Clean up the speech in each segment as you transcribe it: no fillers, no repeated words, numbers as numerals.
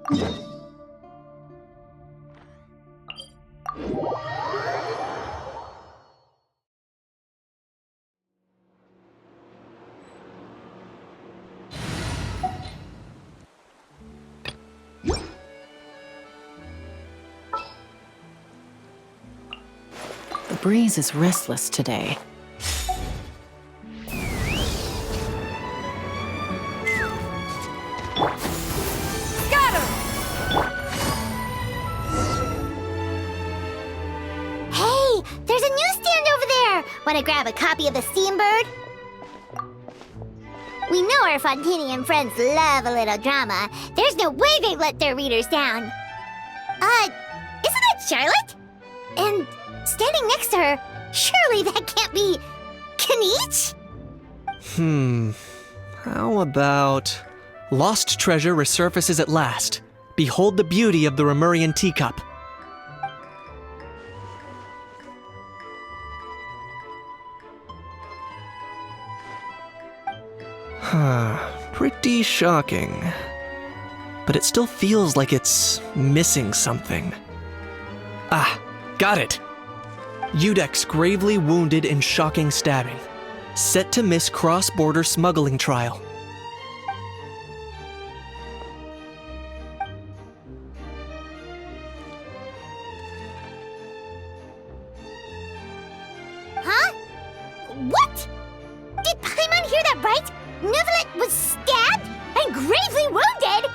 The breeze is restless today. Want to grab a copy of The Steambird? We know our Fontanian friends love a little drama. There's no way they'd let their readers down. Isn't that Charlotte? And standing next to her, surely that can't be Kaniche? How about... Lost treasure resurfaces at last. Behold the beauty of the Remurian teacup. Pretty shocking. But it still feels like it's missing something. Ah, got it! Udex gravely wounded in shocking stabbing. Set to miss cross-border smuggling trial. Huh? What? Did Paimon hear that right? Neuvillette was stabbed and gravely wounded?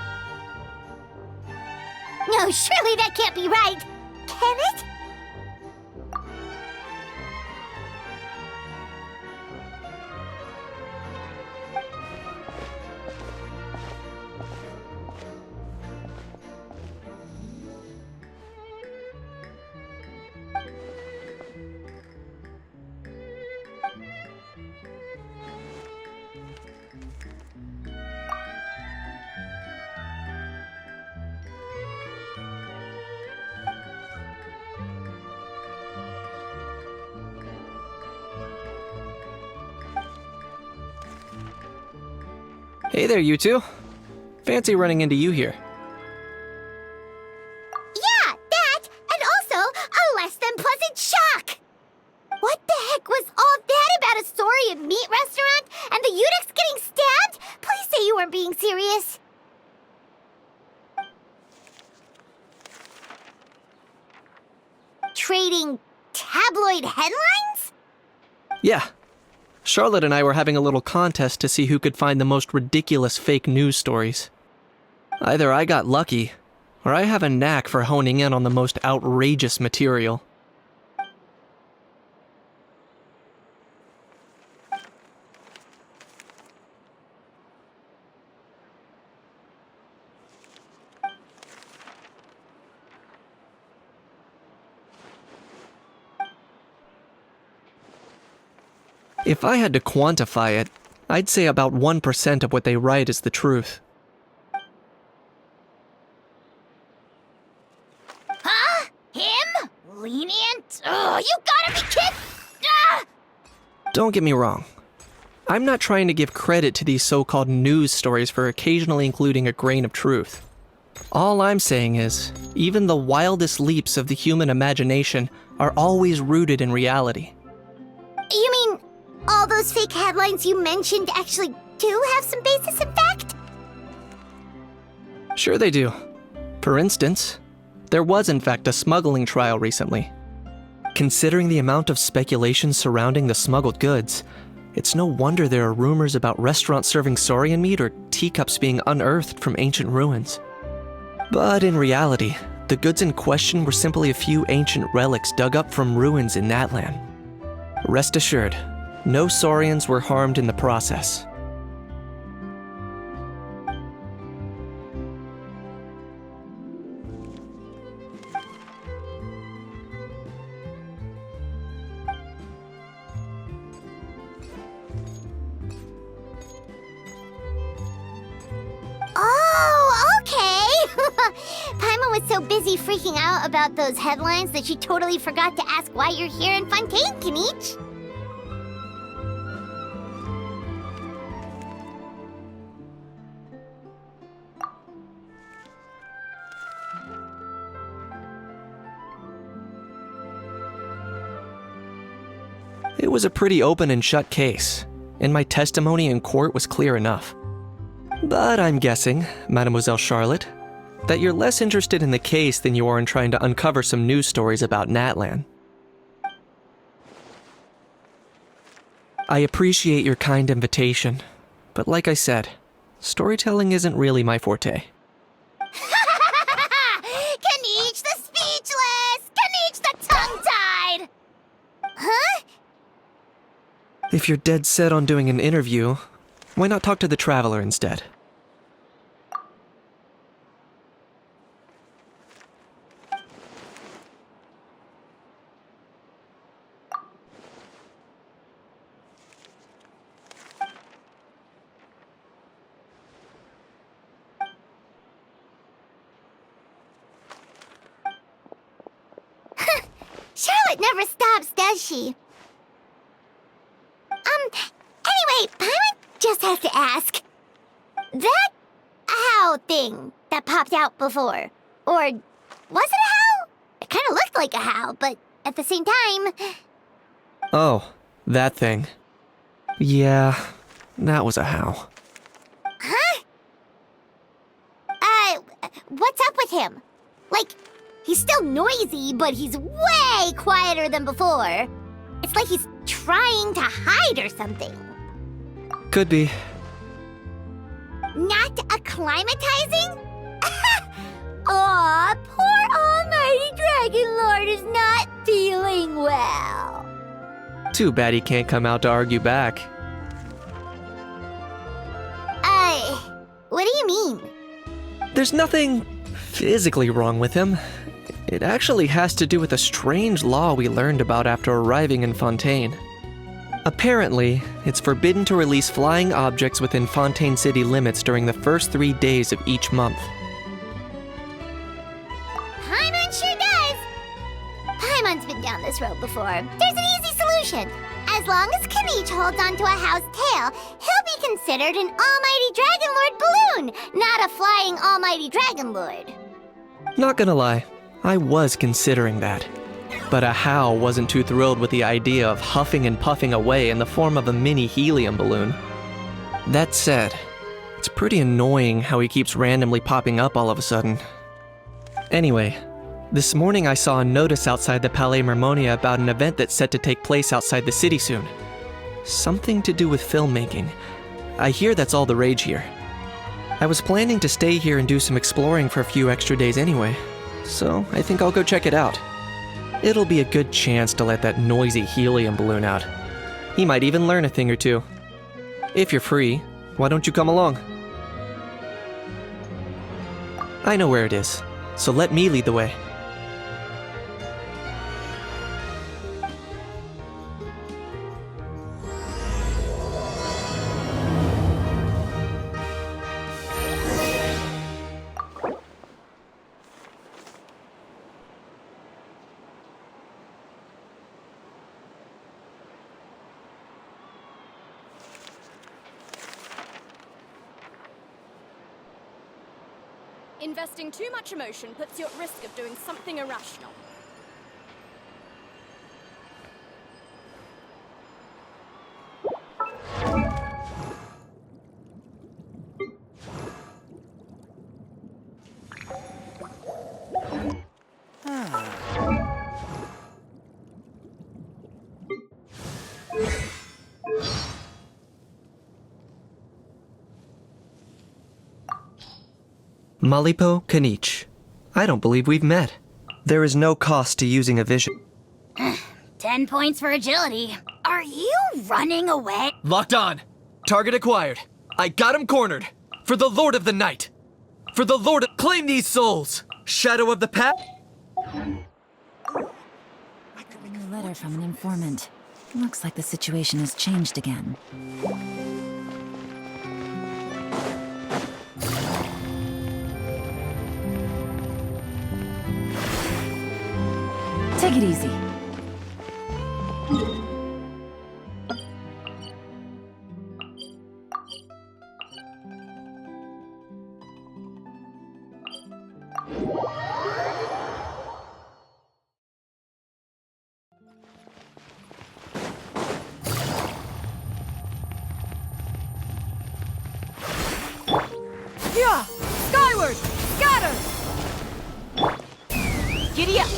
No, surely that can't be right. Can it? Hey there, you two. Fancy running into you here. Yeah, that, and also a less than pleasant shock. What the heck was all that about a story of meat restaurant and the Udex getting stabbed? Please say you weren't being serious. Trading tabloid headlines? Yeah. Charlotte and I were having a little contest to see who could find the most ridiculous fake news stories. Either I got lucky, or I have a knack for honing in on the most outrageous material. If I had to quantify it, I'd say about 1% of what they write is the truth. Huh? Him? Lenient? Oh, you gotta be kidding! Ah! Don't get me wrong. I'm not trying to give credit to these so-called news stories for occasionally including a grain of truth. All I'm saying is, even the wildest leaps of the human imagination are always rooted in reality. You mean all those fake headlines you mentioned actually do have some basis in fact? Sure they do. For instance, there was in fact a smuggling trial recently. Considering the amount of speculation surrounding the smuggled goods, it's no wonder there are rumors about restaurants serving saurian meat or teacups being unearthed from ancient ruins. But in reality, the goods in question were simply a few ancient relics dug up from ruins in that land. Rest assured, no saurians were harmed in the process. Oh, okay! Paimon was so busy freaking out about those headlines that she totally forgot to ask why you're here in Fontaine, Kaniche. It was a pretty open and shut case, and my testimony in court was clear enough. But I'm guessing, Mademoiselle Charlotte, that you're less interested in the case than you are in trying to uncover some news stories about Natlan. I appreciate your kind invitation, but like I said, storytelling isn't really my forte. Kaniche the speechless! Kaniche the tongue-tied! Huh? If you're dead set on doing an interview, why not talk to the Traveler instead? Charlotte never stops, does she? Anyway, Paimon just has to ask. That owl thing that popped out before, or was it a howl? It kind of looked like a howl, but at the same time... Oh, that thing. Yeah, that was a howl. Huh? What's up with him? Like, he's still noisy, but he's way quieter than before. It's like he's trying to hide or something. Could be. Not acclimatizing? Aw, poor Almighty Dragon Lord is not feeling well. Too bad he can't come out to argue back. What do you mean? There's nothing physically wrong with him. It actually has to do with a strange law we learned about after arriving in Fontaine. Apparently, it's forbidden to release flying objects within Fontaine city limits during the first 3 days of each month. Paimon sure does! Paimon's been down this road before. There's an easy solution. As long as Kaniche holds onto a house tail, he'll be considered an Almighty Dragon Lord balloon, not a flying Almighty Dragon Lord. Not gonna lie, I was considering that. But Ahau wasn't too thrilled with the idea of huffing and puffing away in the form of a mini helium balloon. That said, it's pretty annoying how he keeps randomly popping up all of a sudden. Anyway, this morning I saw a notice outside the Palais Mermonia about an event that's set to take place outside the city soon. Something to do with filmmaking. I hear that's all the rage here. I was planning to stay here and do some exploring for a few extra days anyway, so I think I'll go check it out. It'll be a good chance to let that noisy helium balloon out. He might even learn a thing or two. If you're free, why don't you come along? I know where it is, so let me lead the way. Investing too much emotion puts you at risk of doing something irrational. Malipo Kaniche. I don't believe we've met. There is no cost to using a vision. 10 points for agility. Are you running away? Locked on. Target acquired. I got him cornered. For the Lord of the Night. For the Lord of... Claim these souls! Shadow of the Path. A letter from an informant. Looks like the situation has changed again. Take it easy. Giddy up!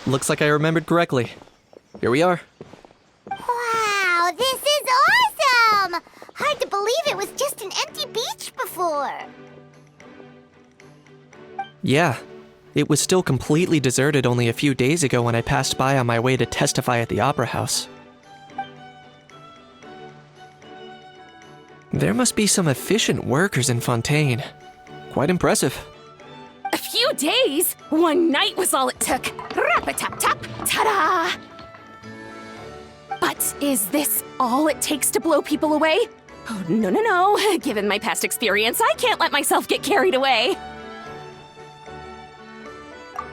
Looks like I remembered correctly. Here we are. Wow, this is awesome! Hard to believe it was just an empty beach before. Yeah, it was still completely deserted only a few days ago when I passed by on my way to testify at the Opera House. There must be some efficient workers in Fontaine. Quite impressive. A few days? One night was all it took. Rap-a-tap-tap, ta-da! But is this all it takes to blow people away? Oh, no. Given my past experience, I can't let myself get carried away.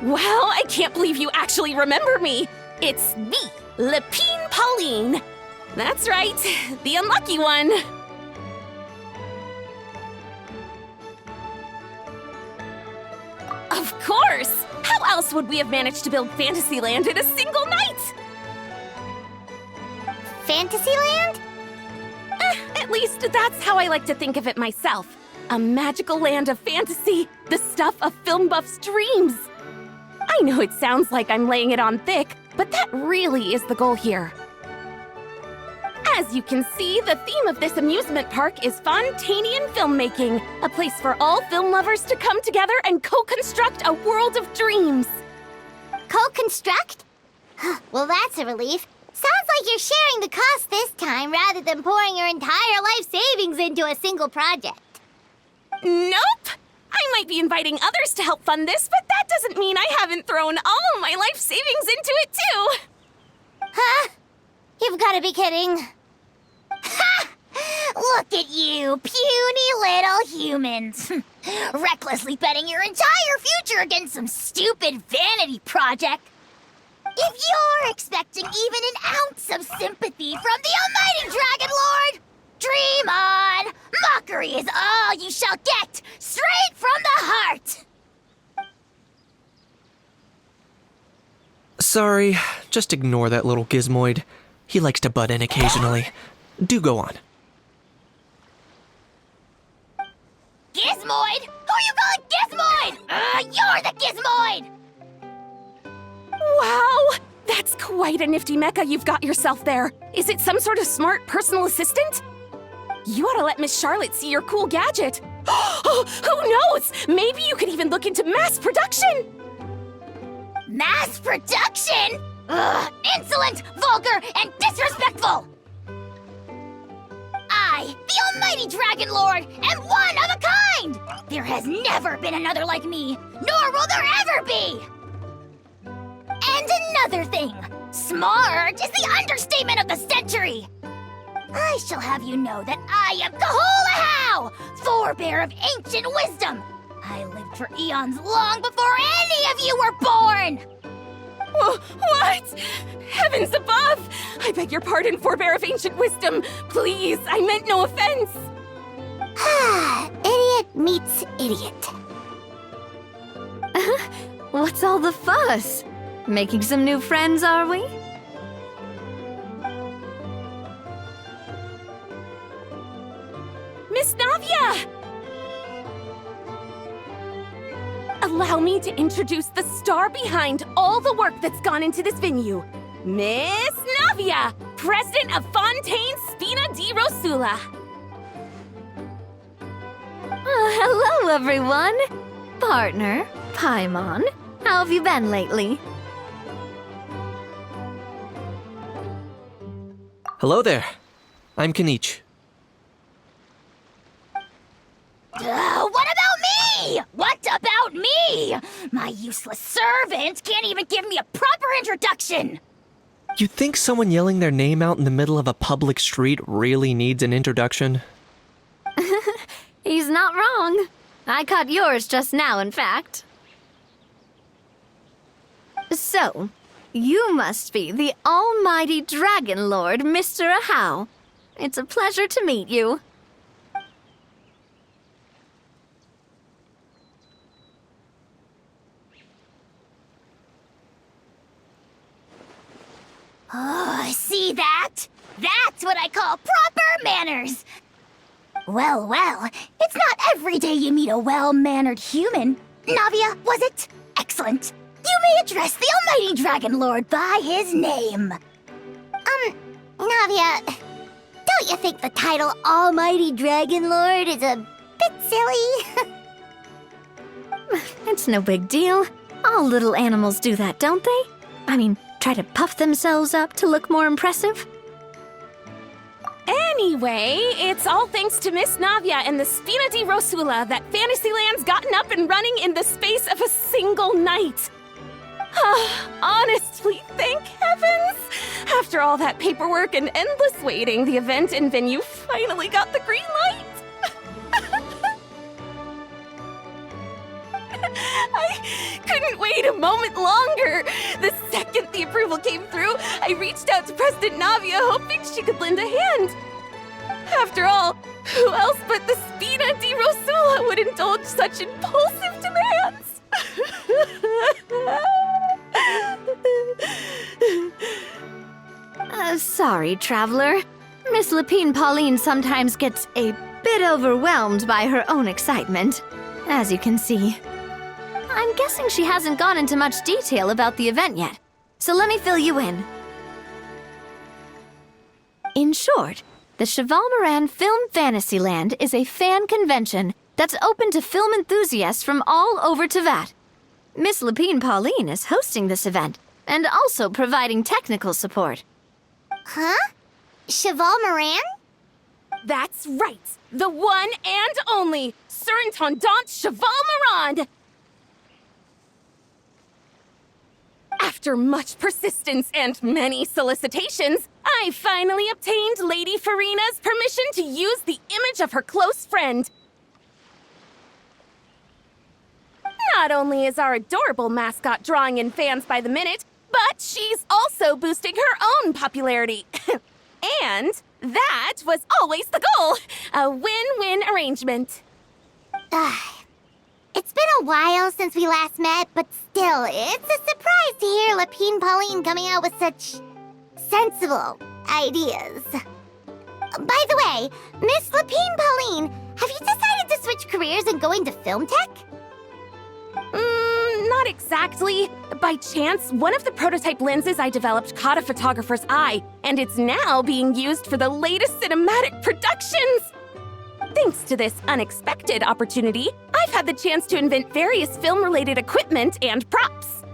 Well, I can't believe you actually remember me. It's me, Lepine Pauline. That's right, the unlucky one. Of course! How else would we have managed to build Fantasyland in a single night? Fantasyland? At least that's how I like to think of it myself. A magical land of fantasy, the stuff of film buffs' dreams. I know it sounds like I'm laying it on thick, but that really is the goal here. As you can see, the theme of this amusement park is Fontainian filmmaking, a place for all film lovers to come together and co-construct a world of dreams. Co-construct? Well, that's a relief. Sounds like you're sharing the cost this time rather than pouring your entire life savings into a single project. Nope! I might be inviting others to help fund this, but that doesn't mean I haven't thrown all of my life savings into it too. Huh? You've got to be kidding. Ha! Look at you, puny little humans. Recklessly betting your entire future against some stupid vanity project. If you're expecting even an ounce of sympathy from the almighty Dragon Lord, dream on! Mockery is all you shall get, straight from the heart! Sorry, just ignore that little gizmoid. He likes to butt in occasionally. Do go on. Gizmoid? Who you calling Gizmoid? You're the Gizmoid! Wow! That's quite a nifty mecha you've got yourself there. Is it some sort of smart personal assistant? You ought to let Miss Charlotte see your cool gadget. Oh, who knows? Maybe you could even look into mass production. Mass production? Ugh, insolent, vulgar, and disrespectful! I, the almighty Dragon Lord, am one of a kind! There has never been another like me, nor will there ever be! And another thing, smart is the understatement of the century! I shall have you know that I am Kahulahau, forebear of ancient wisdom! I lived for eons long before any of you were born! What? Heavens above! I beg your pardon, forebear of ancient wisdom. Please, I meant no offense. Idiot meets idiot. What's all the fuss? Making some new friends, are we? Miss Navia! Allow me to introduce the star behind all the work that's gone into this venue. Miss Navia, president of Fontaine Spina di Rosula. Hello, everyone. Partner, Paimon, how have you been lately? Hello there. I'm Kenichi. What about me? What about me? My useless servant can't even give me a proper introduction. You think someone yelling their name out in the middle of a public street really needs an introduction? He's not wrong. I caught yours just now, in fact. So, you must be the almighty Dragon Lord, Mr. Ahau. It's a pleasure to meet you. Oh, see that? That's what I call proper manners. Well, well, it's not every day you meet a well-mannered human. Navia, was it? Excellent. You may address the almighty Dragon Lord by his name. Navia, don't you think the title Almighty Dragon Lord is a bit silly? It's no big deal. All little animals do that, don't they? I mean, try to puff themselves up to look more impressive. Anyway, it's all thanks to Miss Navia and the Spina di Rosula that Fantasyland's gotten up and running in the space of a single night. Honestly, thank heavens! After all that paperwork and endless waiting, the event and venue finally got the green light. I couldn't wait a moment longer. The second the approval came through, I reached out to President Navia, hoping she could lend a hand. After all, who else but the Spina di Rosula would indulge such impulsive demands? Sorry, Traveler. Miss Lapine Pauline sometimes gets a bit overwhelmed by her own excitement, as you can see. I'm guessing she hasn't gone into much detail about the event yet, so let me fill you in. In short, the Cheval Moran Film Fantasyland is a fan convention that's open to film enthusiasts from all over Teyvat. Miss Lapine Pauline is hosting this event and also providing technical support. Huh? Cheval Moran? That's right, the one and only Surintendant Cheval Moran! After much persistence and many solicitations, I finally obtained Lady Farina's permission to use the image of her close friend. Not only is our adorable mascot drawing in fans by the minute, but she's also boosting her own popularity. And that was always the goal, a win-win arrangement. It's been a while since we last met, but still, it's a surprise to hear Lapine Pauline coming out with such sensible ideas. By the way, Miss Lapine Pauline, have you decided to switch careers and go into film tech? Not exactly. By chance, one of the prototype lenses I developed caught a photographer's eye, and it's now being used for the latest cinematic productions. Thanks to this unexpected opportunity, I've had the chance to invent various film-related equipment and props.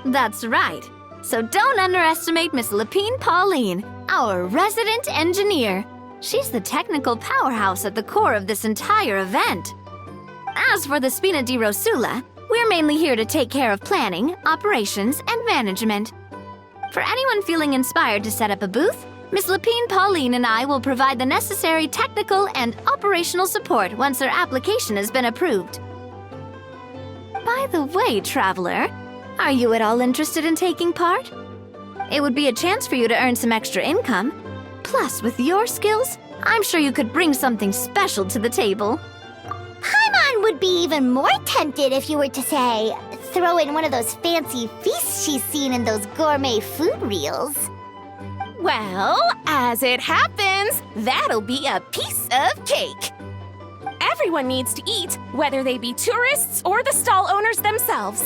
That's right. So don't underestimate Miss Lapine Pauline, our resident engineer. She's the technical powerhouse at the core of this entire event. As for the Spina di Rosula, we're mainly here to take care of planning, operations, and management. For anyone feeling inspired to set up a booth, Miss Lapine Pauline and I will provide the necessary technical and operational support once their application has been approved. By the way, Traveler, are you at all interested in taking part? It would be a chance for you to earn some extra income. Plus, with your skills, I'm sure you could bring something special to the table. Paimon would be even more tempted if you were to, say, throw in one of those fancy feasts she's seen in those gourmet food reels. Well, as it happens, that'll be a piece of cake. Everyone needs to eat, whether they be tourists or the stall owners themselves.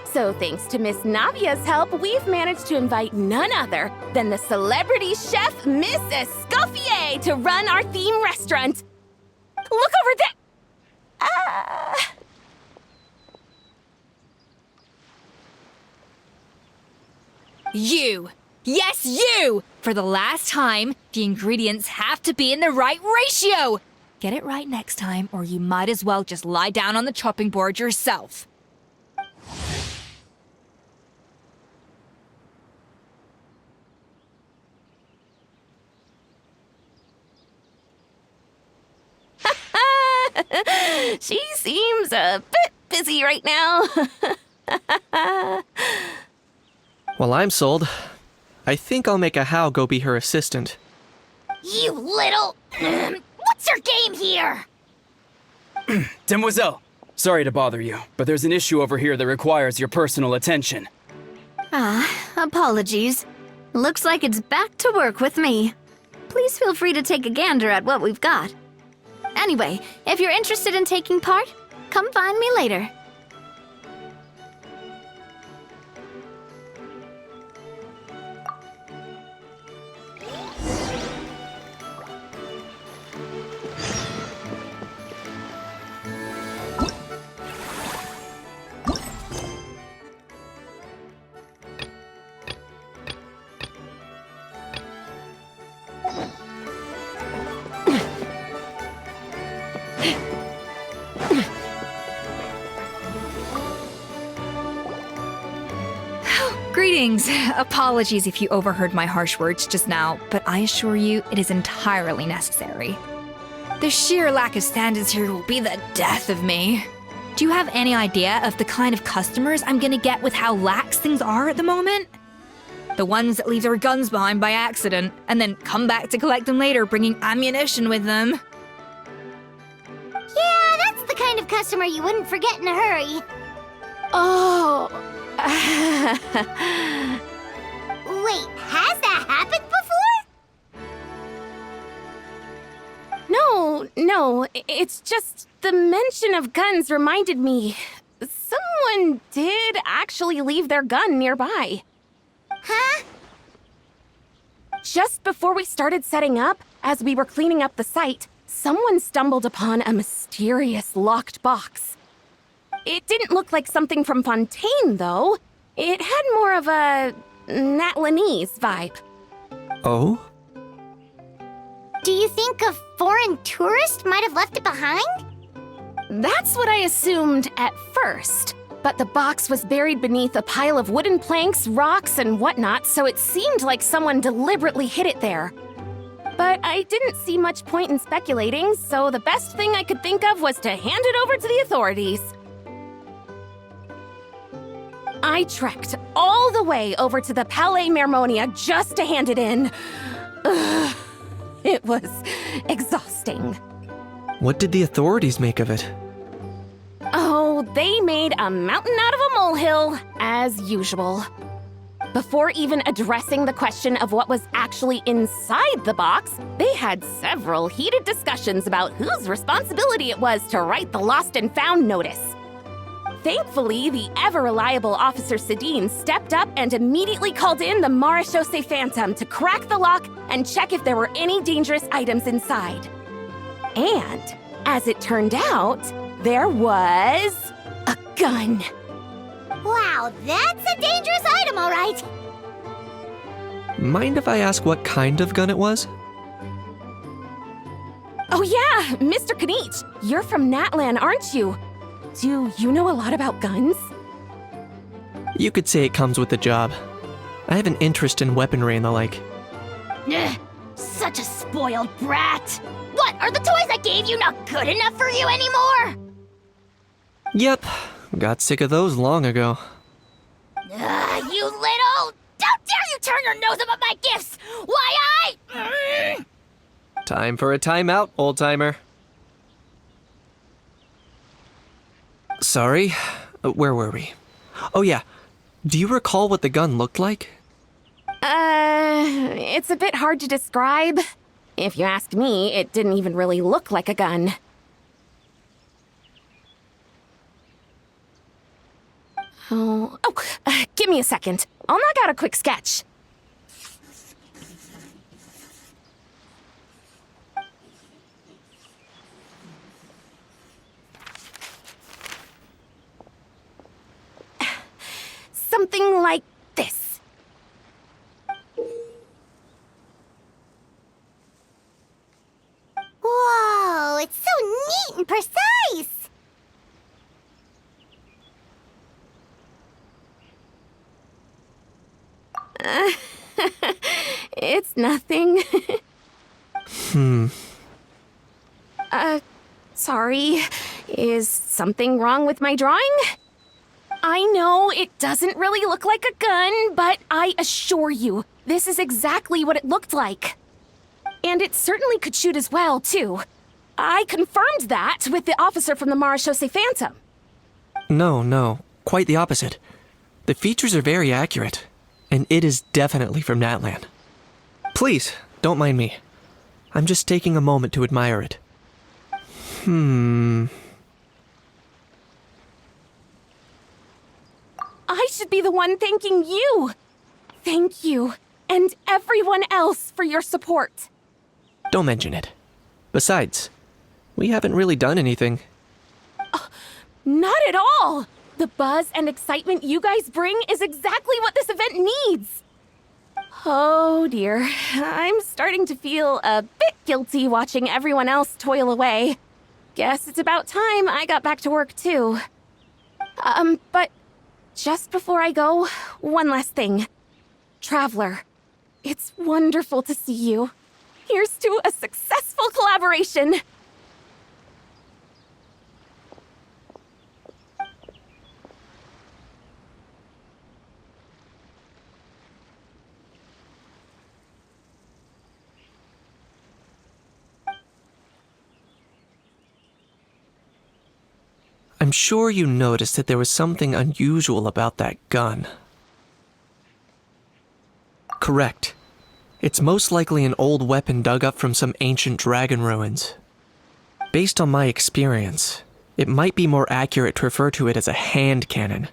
So thanks to Miss Navia's help, we've managed to invite none other than the celebrity chef, Miss Escoffier, to run our theme restaurant. Look over there! You! Yes, you! For the last time, the ingredients have to be in the right ratio! Get it right next time, or you might as well just lie down on the chopping board yourself. She seems a bit busy right now. Well, I'm sold. I think I'll make a How go be her assistant. You little... What's your game here? Demoiselle, sorry to bother you, but there's an issue over here that requires your personal attention. Apologies. Looks like it's back to work with me. Please feel free to take a gander at what we've got. Anyway, if you're interested in taking part, come find me later. Greetings. Apologies if you overheard my harsh words just now, but I assure you it is entirely necessary. The sheer lack of standards here will be the death of me. Do you have any idea of the kind of customers I'm gonna get with how lax things are at the moment? The ones that leave their guns behind by accident and then come back to collect them later bringing ammunition with them. Yeah, that's the kind of customer you wouldn't forget in a hurry. Oh. Wait, has that happened before? No, it's just the mention of guns reminded me. Someone did actually leave their gun nearby. Huh? Just before we started setting up, as we were cleaning up the site, someone stumbled upon a mysterious locked box. It didn't look like something from Fontaine, though. It had more of a Natlanese vibe. Oh? Do you think a foreign tourist might have left it behind? That's what I assumed at first. But the box was buried beneath a pile of wooden planks, rocks, and whatnot, so it seemed like someone deliberately hid it there. But I didn't see much point in speculating, so the best thing I could think of was to hand it over to the authorities. I trekked all the way over to the Palais Mermonia just to hand it in. Ugh, it was exhausting. What did the authorities make of it? Oh, they made a mountain out of a molehill, as usual. Before even addressing the question of what was actually inside the box, they had several heated discussions about whose responsibility it was to write the lost and found notice. Thankfully, the ever-reliable Officer Sedine stepped up and immediately called in the Marechaussee Phantom to crack the lock and check if there were any dangerous items inside. And, as it turned out, there was a gun. Wow, that's a dangerous item, all right. Mind if I ask what kind of gun it was? Oh yeah, Mr. Kanich, you're from Natlan, aren't you? Do you know a lot about guns? You could say it comes with the job. I have an interest in weaponry and the like. Ugh, such a spoiled brat. What, are the toys I gave you not good enough for you anymore? Yep, got sick of those long ago. You little... Don't dare you turn your nose up at my gifts! Why, Time for a timeout, old-timer. Sorry, where were we? Oh yeah, do you recall what the gun looked like? It's a bit hard to describe. If you ask me, it didn't even really look like a gun. Give me a second. I'll knock out a quick sketch. Something like this. Whoa, it's so neat and precise. It's nothing. Sorry. Is something wrong with my drawing? I know it doesn't really look like a gun, but I assure you, this is exactly what it looked like. And it certainly could shoot as well, too. I confirmed that with the officer from the Marechaussee Phantom. No, quite the opposite. The features are very accurate, and it is definitely from Natlan. Please, don't mind me. I'm just taking a moment to admire it. I should be the one thanking you. Thank you, and everyone else for your support. Don't mention it. Besides, we haven't really done anything. Not at all! The buzz and excitement you guys bring is exactly what this event needs. Oh dear, I'm starting to feel a bit guilty watching everyone else toil away. Guess it's about time I got back to work too. But just before I go, one last thing. Traveler, it's wonderful to see you. Here's to a successful collaboration! I'm sure you noticed that there was something unusual about that gun. Correct. It's most likely an old weapon dug up from some ancient dragon ruins. Based on my experience, it might be more accurate to refer to it as a hand cannon,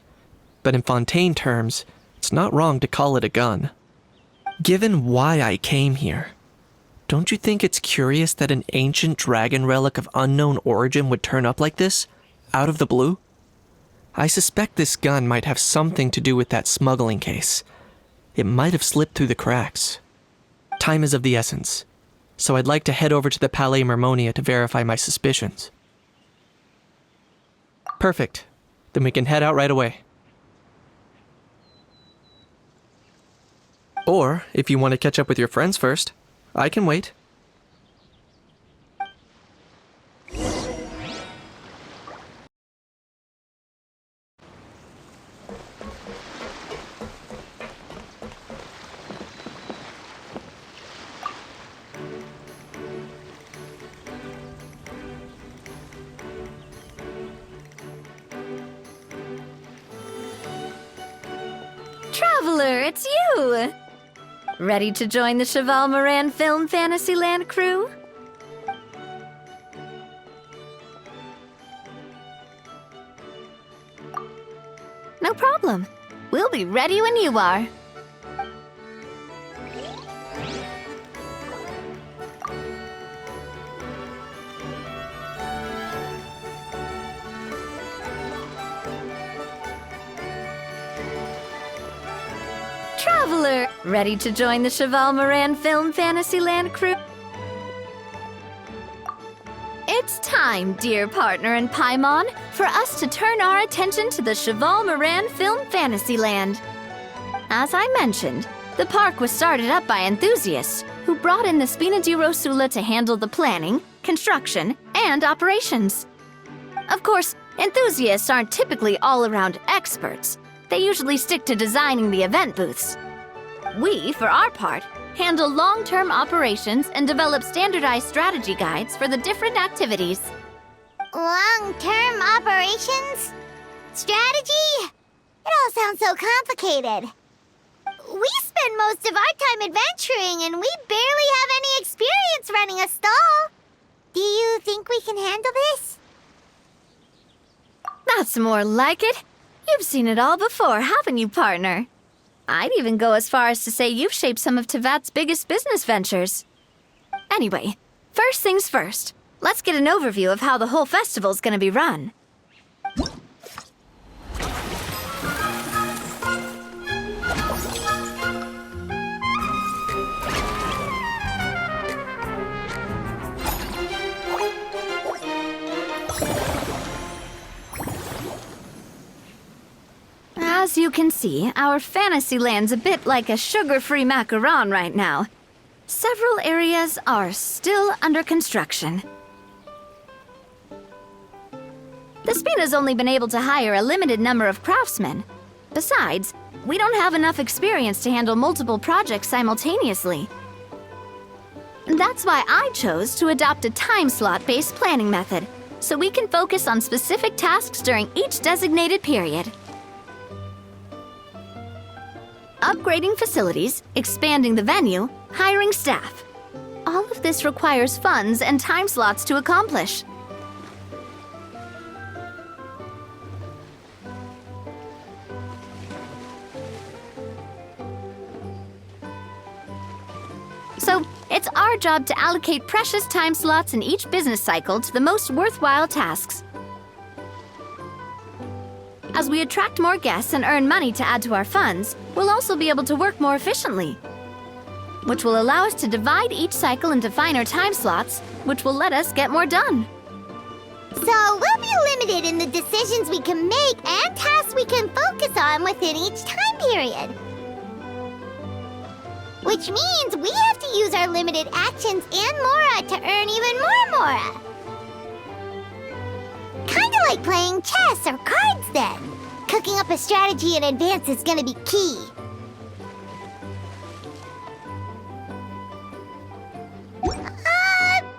but in Fontaine terms, it's not wrong to call it a gun. Given why I came here, don't you think it's curious that an ancient dragon relic of unknown origin would turn up like this, out of the blue? I suspect this gun might have something to do with that smuggling case. It might have slipped through the cracks. Time is of the essence, so I'd like to head over to the Palais Mermonia to verify my suspicions. Perfect. Then we can head out right away. Or, if you want to catch up with your friends first, I can wait. Traveler, it's you! Ready to join the Cheval Moran Film Fantasyland crew? No problem. We'll be ready when you are. Traveler, ready to join the Cheval Moran Film Fantasyland crew? It's time, dear partner in Paimon, for us to turn our attention to the Cheval Moran Film Fantasyland. As I mentioned, the park was started up by enthusiasts who brought in the Spina di Rosula to handle the planning, construction, and operations. Of course, enthusiasts aren't typically all-around experts. They usually stick to designing the event booths. We, for our part, handle long-term operations and develop standardized strategy guides for the different activities. Long-term operations? Strategy? It all sounds so complicated. We spend most of our time adventuring and we barely have any experience running a stall. Do you think we can handle this? That's more like it. You've seen it all before, haven't you, partner? I'd even go as far as to say you've shaped some of Tevat's biggest business ventures. Anyway, first things first. Let's get an overview of how the whole festival's gonna be run. As you can see, our Fantasyland's a bit like a sugar-free macaron right now. Several areas are still under construction. The Spina's only been able to hire a limited number of craftsmen. Besides, we don't have enough experience to handle multiple projects simultaneously. That's why I chose to adopt a time slot-based planning method, so we can focus on specific tasks during each designated period. Upgrading facilities, expanding the venue, hiring staff. All of this requires funds and time slots to accomplish. job to allocate precious time slots in each business cycle to the most worthwhile tasks. As we attract more guests and earn money to add to our funds, we'll also be able to work more efficiently, which will allow us to divide each cycle into finer time slots, which will let us get more done. So we'll be limited in the decisions we can make and tasks we can focus on within each time period. Which means we have to use our limited actions and Mora to earn even more Mora. Kinda like playing chess or cards then. Cooking up a strategy in advance is gonna be key.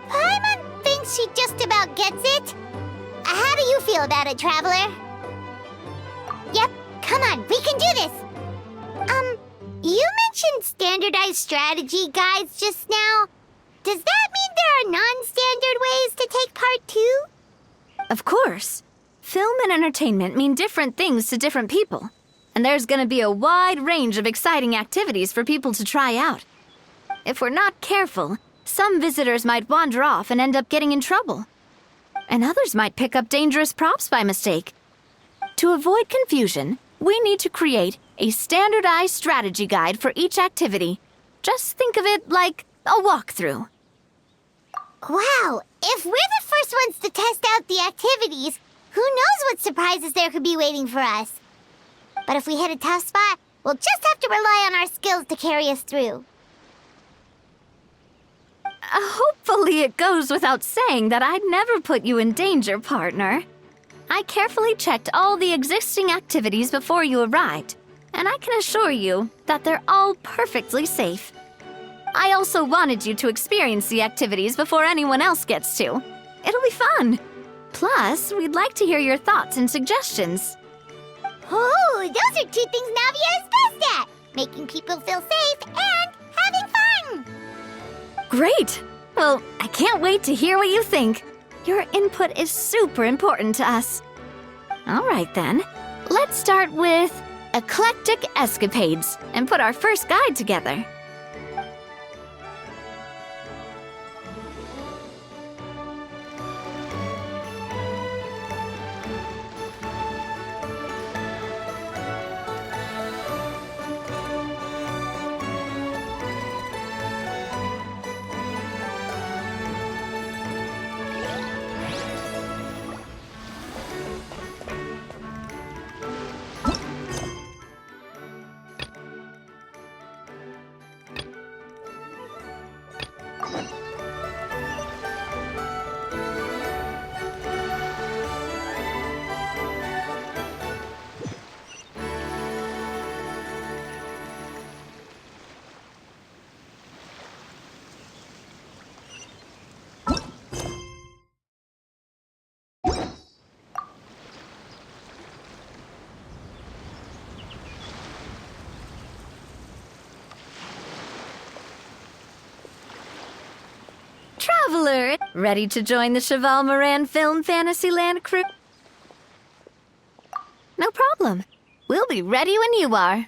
Paimon thinks she just about gets it. How do you feel about it, Traveler? Yep, come on, we can do this! You mentioned standardized strategy guides just now. Does that mean there are non-standard ways to take part too? Of course. Film and entertainment mean different things to different people, and there's gonna be a wide range of exciting activities for people to try out. If we're not careful, some visitors might wander off and end up getting in trouble, and others might pick up dangerous props by mistake. To avoid confusion, we need to create a standardized strategy guide for each activity. Just think of it like a walkthrough. Wow, if we're the first ones to test out the activities, who knows what surprises there could be waiting for us? But if we hit a tough spot, we'll just have to rely on our skills to carry us through. Hopefully it goes without saying that I'd never put you in danger, partner. I carefully checked all the existing activities before you arrived, and I can assure you that they're all perfectly safe. I also wanted you to experience the activities before anyone else gets to. It'll be fun. Plus, we'd like to hear your thoughts and suggestions. Oh, those are two things Navia is best at! Making people feel safe and having fun! Great! Well, I can't wait to hear what you think. Your input is super important to us. All right then, let's start with Eclectic Escapades and put our first guide together. Traveler, ready to join the Cheval Moran Film Fantasyland crew? No problem. We'll be ready when you are.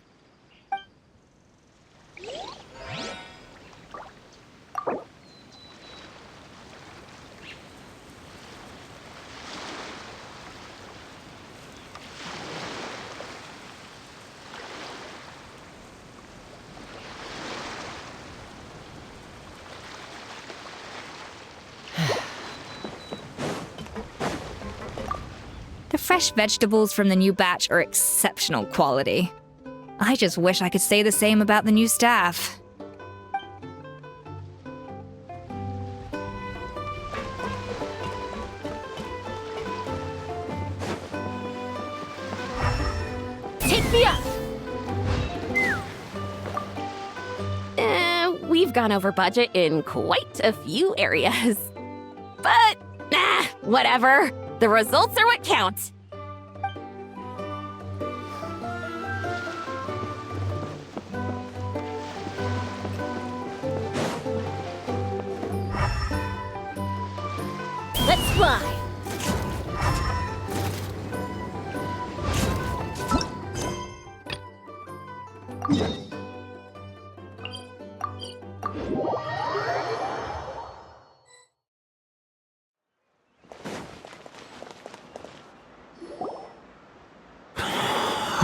The fresh vegetables from the new batch are exceptional quality. I just wish I could say the same about the new staff. Take me up! We've gone over budget in quite a few areas. But, whatever. The results are what count. Let's fly.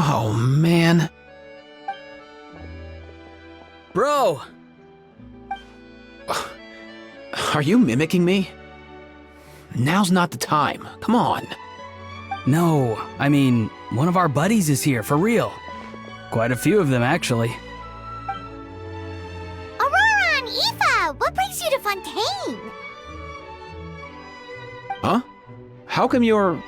Oh, man. Bro! Are you mimicking me? Now's not the time. Come on. No, I mean, one of our buddies is here, for real. Quite a few of them, actually. Aurora and Aoife, what brings you to Fontaine? Huh? How come you're...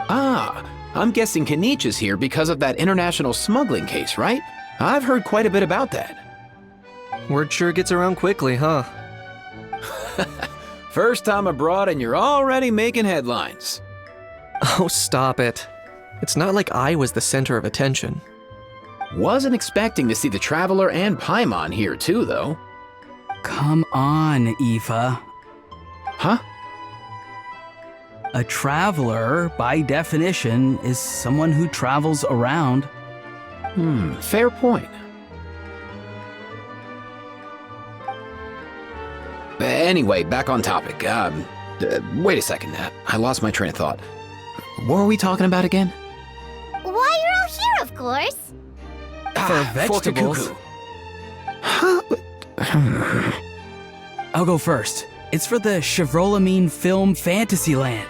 Ah, I'm guessing Kanich is here because of that international smuggling case, right? I've heard quite a bit about that. Word sure gets around quickly, huh? First time abroad and you're already making headlines. Oh, stop it. It's not like I was the center of attention. Wasn't expecting to see the Traveler and Paimon here too, though. Come on, Aoife. Huh? A traveler, by definition, is someone who travels around. Fair point. Anyway, back on topic. Wait a second. I lost my train of thought. What were we talking about again? Why, you're all here, of course. For vegetables. Kakuku. Huh? I'll go first. It's for the Chevrolamine Film Fantasyland.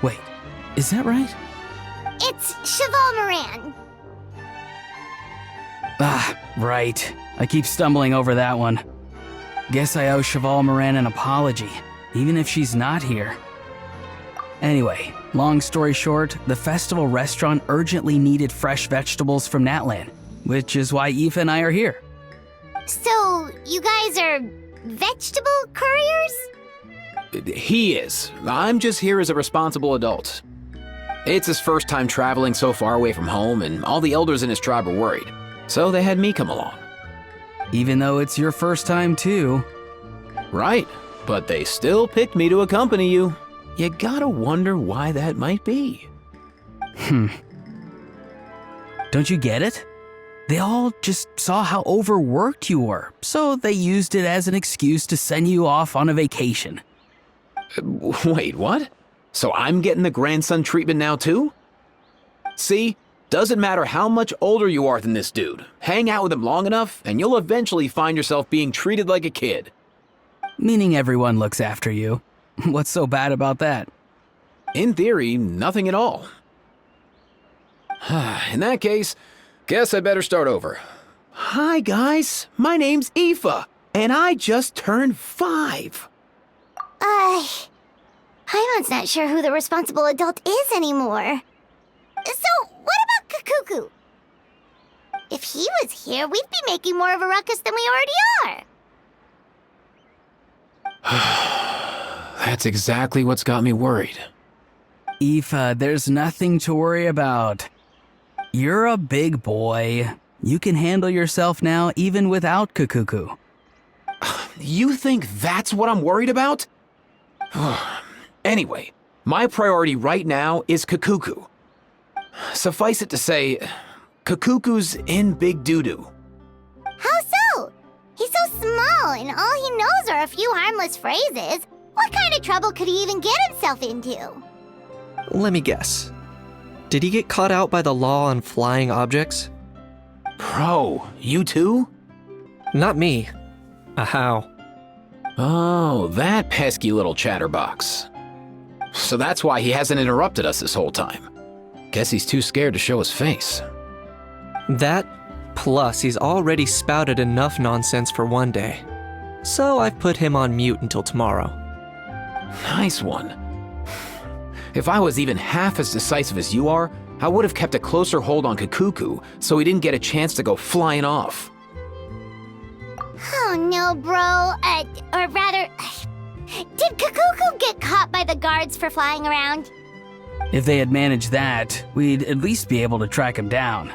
Wait, is that right? It's Cheval Moran. Ah, right. I keep stumbling over that one. Guess I owe Cheval Moran an apology, even if she's not here. Anyway, long story short, the festival restaurant urgently needed fresh vegetables from Natlan, which is why Aoife and I are here. So, you guys are vegetable couriers? He is. I'm just here as a responsible adult. It's his first time traveling so far away from home, and all the elders in his tribe were worried. So they had me come along. Even though it's your first time too. Right, but they still picked me to accompany you. You gotta wonder why that might be. Don't you get it? They all just saw how overworked you were, so they used it as an excuse to send you off on a vacation. Wait, what? So I'm getting the grandson treatment now too? See? Doesn't matter how much older you are than this dude. Hang out with him long enough, and you'll eventually find yourself being treated like a kid. Meaning everyone looks after you. What's so bad about that? In theory, nothing at all. In that case, guess I better start over. Hi guys, my name's Aoife, and I just turned 5. Paimon's not sure who the responsible adult is anymore. So, what about Kakuku? If he was here, we'd be making more of a ruckus than we already are. That's exactly what's got me worried. Aoife, there's nothing to worry about. You're a big boy. You can handle yourself now even without Kakuku. You think that's what I'm worried about? Anyway, my priority right now is Kakuku. Suffice it to say, Kakuku's in big doo-doo. How so? He's so small, and all he knows are a few harmless phrases. What kind of trouble could he even get himself into? Let me guess. Did he get caught out by the law on flying objects? Bro, you too? Not me. How? Oh, that pesky little chatterbox. So that's why he hasn't interrupted us this whole time. Guess he's too scared to show his face. That, plus he's already spouted enough nonsense for one day. So I've put him on mute until tomorrow. Nice one. If I was even half as decisive as you are, I would have kept a closer hold on Kakuku so he didn't get a chance to go flying off. Oh no, bro. Or rather, did Kakuku get caught by the guards for flying around? If they had managed that, we'd at least be able to track him down.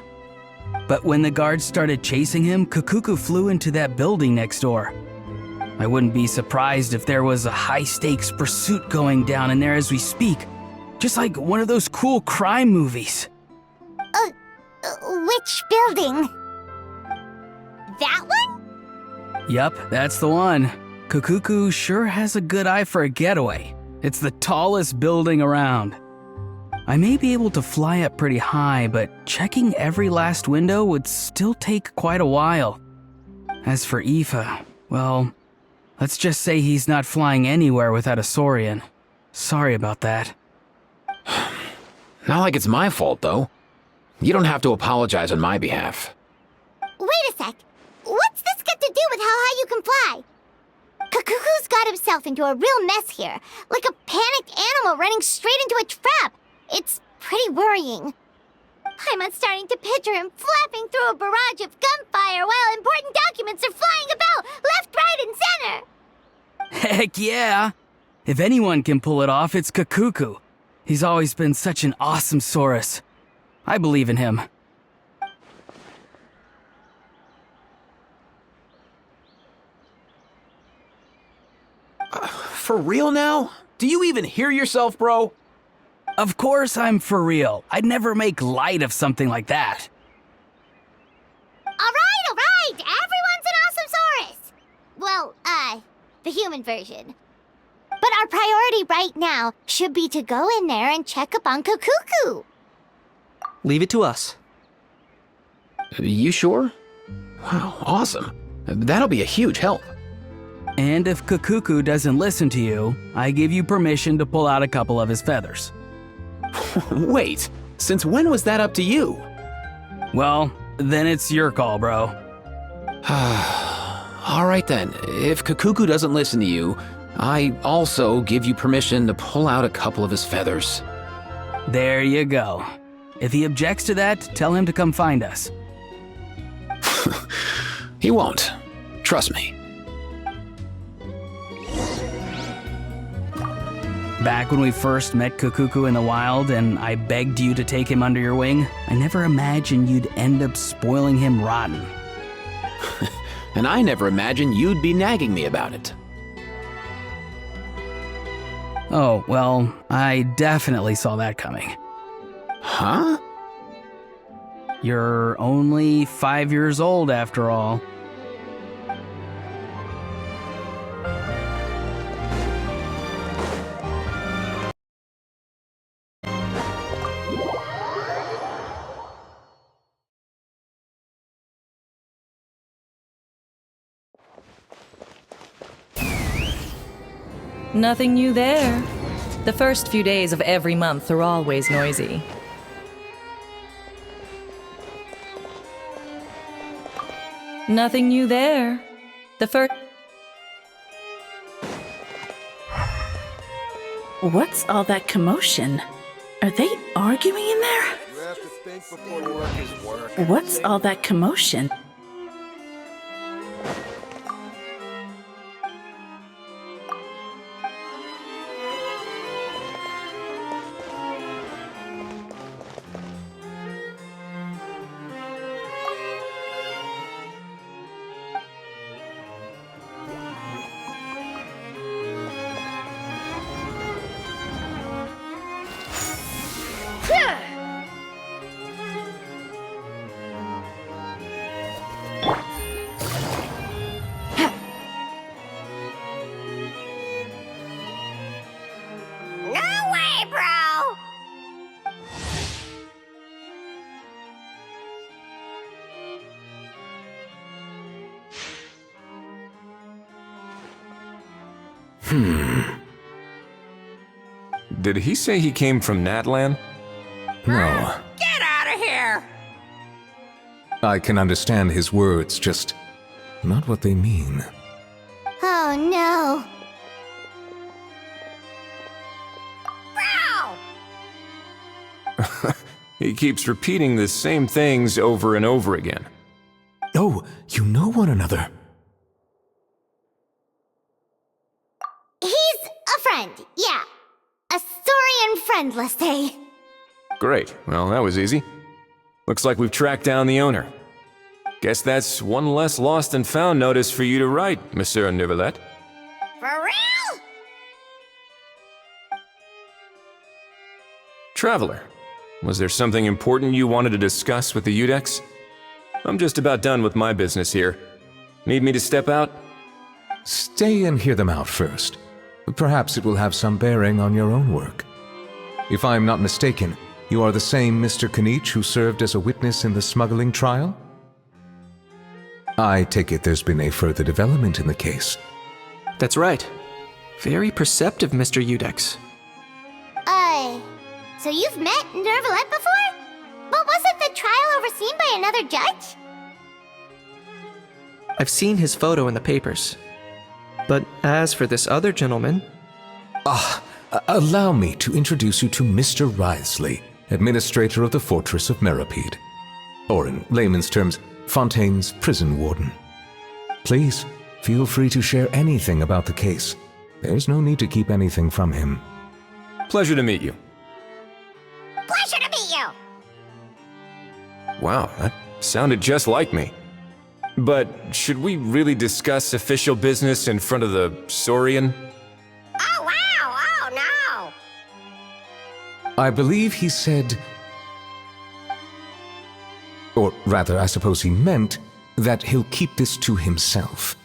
But when the guards started chasing him, Kakuku flew into that building next door. I wouldn't be surprised if there was a high-stakes pursuit going down in there as we speak. Just like one of those cool crime movies. Which building? That one? Yup, that's the one. Kakuku sure has a good eye for a getaway. It's the tallest building around. I may be able to fly up pretty high, but checking every last window would still take quite a while. As for Aoife, well, let's just say he's not flying anywhere without a Saurian. Sorry about that. Not like it's my fault, though. You don't have to apologize on my behalf. Wait a sec. What's this got to do with how high you can fly? Kakuku's got himself into a real mess here, like a panicked animal running straight into a trap. It's pretty worrying. I'm starting to picture him flapping through a barrage of gunfire while important documents are flying about left, right, and center. Heck yeah! If anyone can pull it off, it's Kakuku. He's always been such an awesome Saurus. I believe in him. For real now? Do you even hear yourself, bro? Of course I'm for real. I'd never make light of something like that. All right. Everyone's an awesome Saurus. Well, the human version. But our priority right now should be to go in there and check up on Kakuku. Leave it to us. You sure? Wow, awesome. That'll be a huge help. And if Kakuku doesn't listen to you, I give you permission to pull out a couple of his feathers. Wait, since when was that up to you? Well, then it's your call, bro. All right then, if Kakuku doesn't listen to you, I also give you permission to pull out a couple of his feathers. There you go. If he objects to that, tell him to come find us. He won't. Trust me. Back when we first met Kakuku in the wild and I begged you to take him under your wing, I never imagined you'd end up spoiling him rotten. And I never imagined you'd be nagging me about it. Oh, well, I definitely saw that coming. Huh? You're only 5 years old after all. Nothing new there. The first few days of every month are always noisy. Nothing new there. The first... What's all that commotion? Are they arguing in there? You have to think before you work his work. What's all that commotion? No way, bro! Did he say he came from Natlan? No. Get out of here! I can understand his words, just not what they mean. Oh no. Bro! He keeps repeating the same things over and over again. Oh, you know one another. He's a friend, yeah. A Saurian friend, let's say. Great. Well, that was easy. Looks like we've tracked down the owner. Guess that's one less lost and found notice for you to write, Monsieur Neuvillette. For real? Traveler, was there something important you wanted to discuss with the Udex? I'm just about done with my business here. Need me to step out? Stay and hear them out first. Perhaps it will have some bearing on your own work. If I am not mistaken, you are the same Mr. Kanich who served as a witness in the smuggling trial? I take it there's been a further development in the case. That's right. Very perceptive, Mr. Udex. So you've met Nervalette before? But wasn't the trial overseen by another judge? I've seen his photo in the papers. But as for this other gentleman... Allow me to introduce you to Mr. Wriothesley, administrator of the Fortress of Meripede. Or in layman's terms, Fontaine's prison warden. Please, feel free to share anything about the case. There's no need to keep anything from him. Pleasure to meet you. Pleasure to meet you! Wow, that sounded just like me. But should we really discuss official business in front of the Saurian? Oh, wow! Oh, no! I believe he said... Or rather, I suppose he meant that he'll keep this to himself.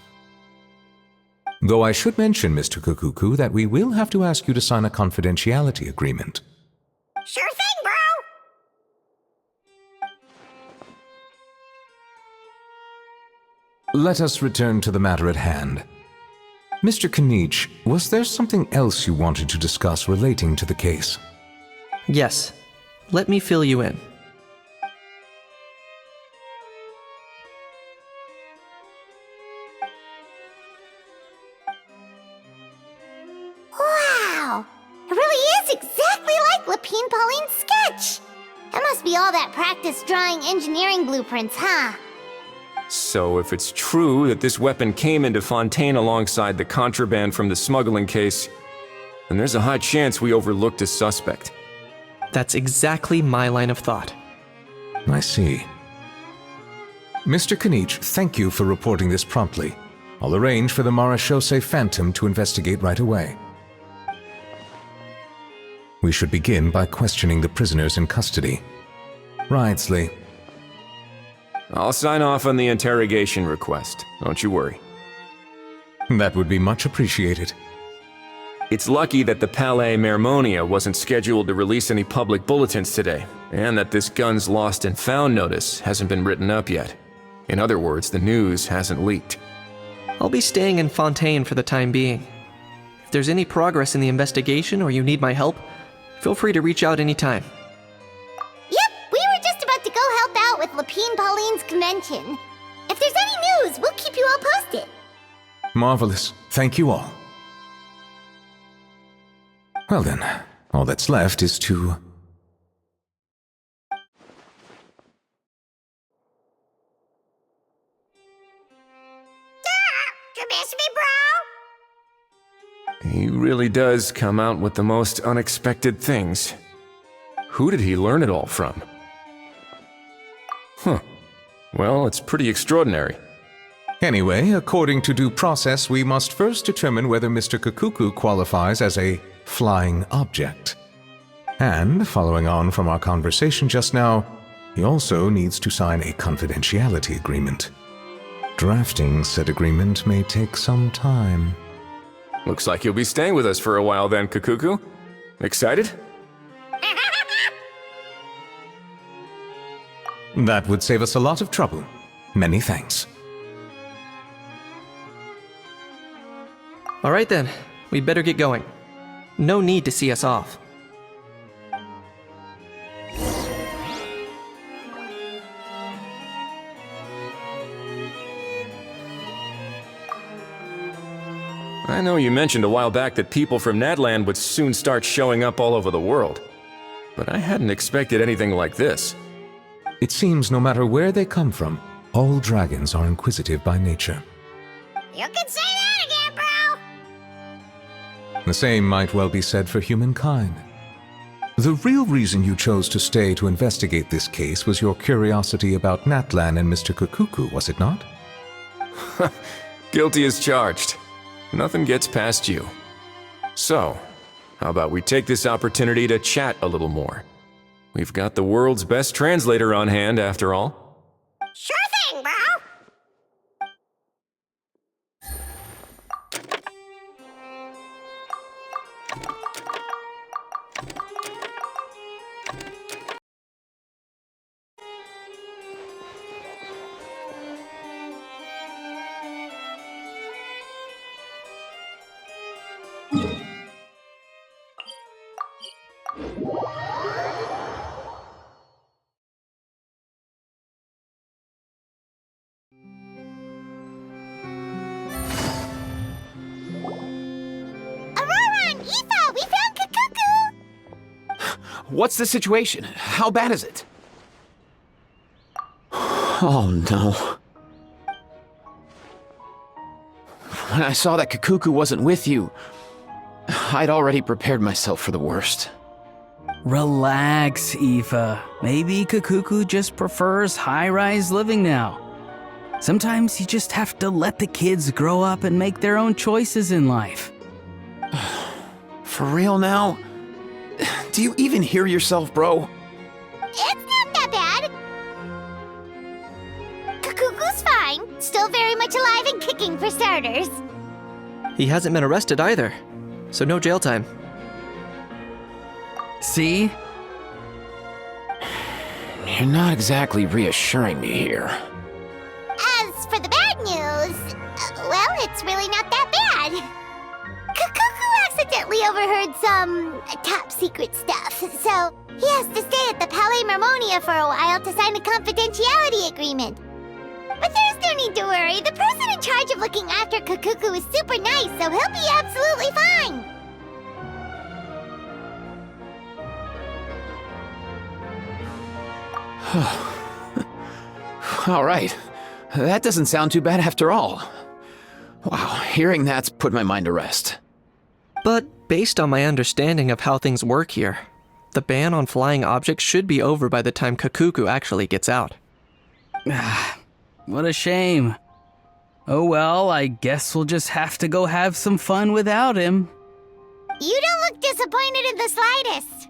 Though I should mention, Mr. Kukuku, that we will have to ask you to sign a confidentiality agreement. Sure thing, bro! Let us return to the matter at hand. Mr. Kanich, was there something else you wanted to discuss relating to the case? Yes. Let me fill you in. Wow! It really is exactly like Lapine Pauline's sketch! That must be all that practice drawing engineering blueprints, huh? So if it's true that this weapon came into Fontaine alongside the contraband from the smuggling case, then there's a high chance we overlooked a suspect. That's exactly my line of thought. I see. Mr. Kanich, thank you for reporting this promptly. I'll arrange for the Marechaussee Phantom to investigate right away. We should begin by questioning the prisoners in custody. Wriothesley. I'll sign off on the interrogation request, don't you worry. That would be much appreciated. It's lucky that the Palais Mermonia wasn't scheduled to release any public bulletins today, and that this gun's lost and found notice hasn't been written up yet. In other words, the news hasn't leaked. I'll be staying in Fontaine for the time being. If there's any progress in the investigation or you need my help, feel free to reach out anytime. Yep, we were just about to go help out with Lapine Pauline's convention. If there's any news, we'll keep you all posted. Marvelous. Thank you all. Well then, all that's left is to... You miss me, bro? He really does come out with the most unexpected things. Who did he learn it all from? Huh. Well, it's pretty extraordinary. Anyway, according to due process, we must first determine whether Mr. Kukuku qualifies as a flying object. And, following on from our conversation just now, he also needs to sign a confidentiality agreement. Drafting said agreement may take some time. Looks like you'll be staying with us for a while then, Kukuku. Excited? That would save us a lot of trouble. Many thanks. All right then, we better get going. No need to see us off. I know you mentioned a while back that people from Nadland would soon start showing up all over the world. But I hadn't expected anything like this. It seems no matter where they come from, all dragons are inquisitive by nature. You can say that again, bro! The same might well be said for humankind. The real reason you chose to stay to investigate this case was your curiosity about Natlan and Mr. Kukuku, was it not? Guilty as charged. Nothing gets past you. So, how about we take this opportunity to chat a little more? We've got the world's best translator on hand, after all. Sure thing, bro! Aurora and Aoife, we found Kakuku! What's the situation? How bad is it? Oh no. When I saw that Kakuku wasn't with you, I'd already prepared myself for the worst. Relax, Aoife. Maybe Kakuku just prefers high-rise living now. Sometimes you just have to let the kids grow up and make their own choices in life. For real now? Do you even hear yourself, bro? It's not that bad. Kakuku's fine. Still very much alive and kicking for starters. He hasn't been arrested either, so no jail time. See? You're not exactly reassuring me here. As for the bad news, well, it's really not that bad. Kakuku accidentally overheard some top secret stuff, so he has to stay at the Palais Mermonia for a while to sign a confidentiality agreement. But there's no need to worry. The person in charge of looking after Kakuku is super nice, so he'll be absolutely fine. All right. That doesn't sound too bad after all. Wow, hearing that's put my mind to rest. But based on my understanding of how things work here, the ban on flying objects should be over by the time Kakuku actually gets out. What a shame. Oh well, I guess we'll just have to go have some fun without him. You don't look disappointed in the slightest.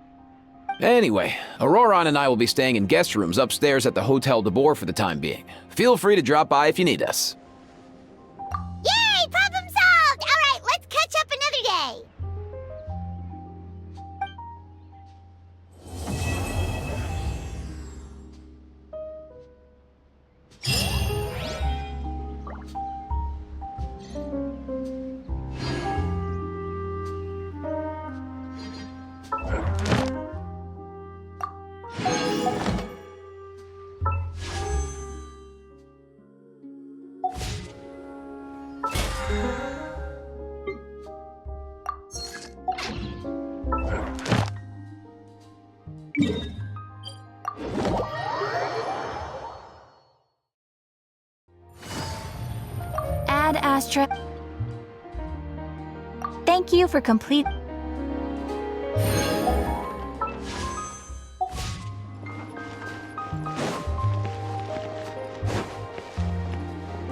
Anyway, Auroron and I will be staying in guest rooms upstairs at the Hotel de Boer for the time being. Feel free to drop by if you need us. Yay! Problem solved! All right, let's catch up another day. Ad Astra. Thank you for complete.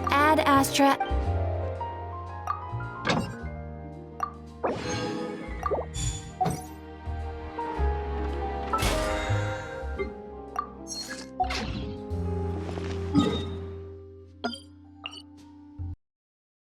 Ad Astra.